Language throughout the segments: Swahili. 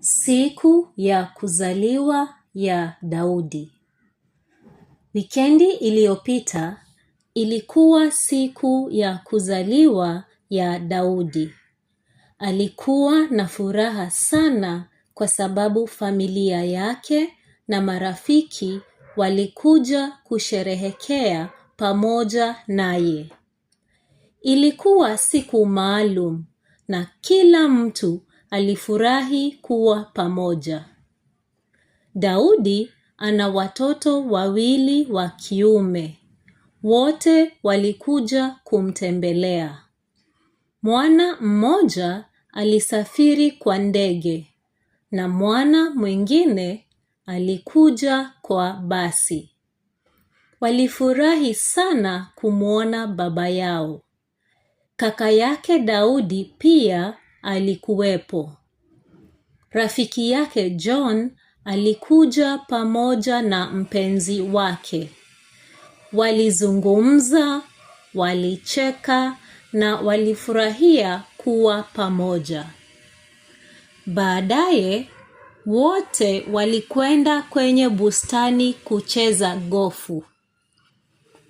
Siku ya kuzaliwa ya Daudi. Wikendi iliyopita ilikuwa siku ya kuzaliwa ya Daudi. Alikuwa na furaha sana kwa sababu familia yake na marafiki walikuja kusherehekea pamoja naye. Ilikuwa siku maalum na kila mtu alifurahi kuwa pamoja. Daudi ana watoto 2 wa kiume. Wote walikuja kumtembelea. Mwana mmoja alisafiri kwa ndege na mwana mwingine alikuja kwa basi. Walifurahi sana kumwona baba yao. Kaka yake Daudi pia alikuwepo. Rafiki yake John alikuja pamoja na mpenzi wake. Walizungumza, walicheka na walifurahia kuwa pamoja. Baadaye, wote walikwenda kwenye bustani kucheza gofu.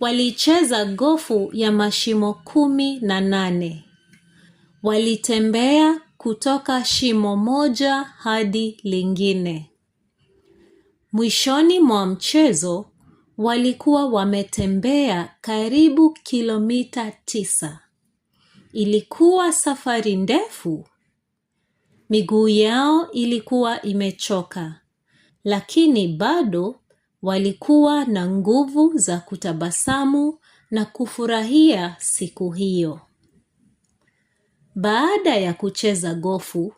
Walicheza gofu ya mashimo 18. Walitembea kutoka shimo moja hadi lingine. Mwishoni mwa mchezo, walikuwa wametembea karibu kilomita 9. Ilikuwa safari ndefu. Miguu yao ilikuwa imechoka, lakini bado walikuwa na nguvu za kutabasamu na kufurahia siku hiyo. Baada ya kucheza gofu,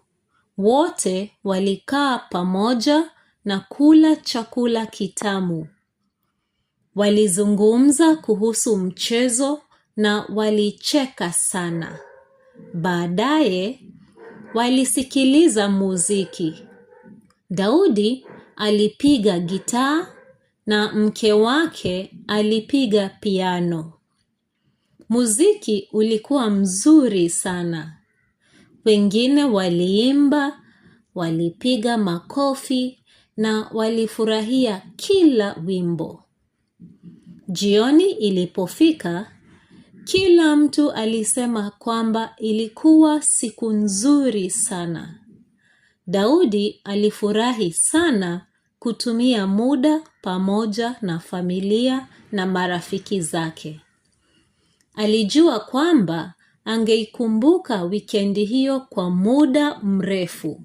wote walikaa pamoja na kula chakula kitamu. Walizungumza kuhusu mchezo na walicheka sana. Baadaye, walisikiliza muziki. Daudi alipiga gitaa na mke wake alipiga piano. Muziki ulikuwa mzuri sana. Wengine waliimba, walipiga makofi na walifurahia kila wimbo. Jioni ilipofika, kila mtu alisema kwamba ilikuwa siku nzuri sana. Daudi alifurahi sana kutumia muda pamoja na familia na marafiki zake. Alijua kwamba angeikumbuka wikendi hiyo kwa muda mrefu.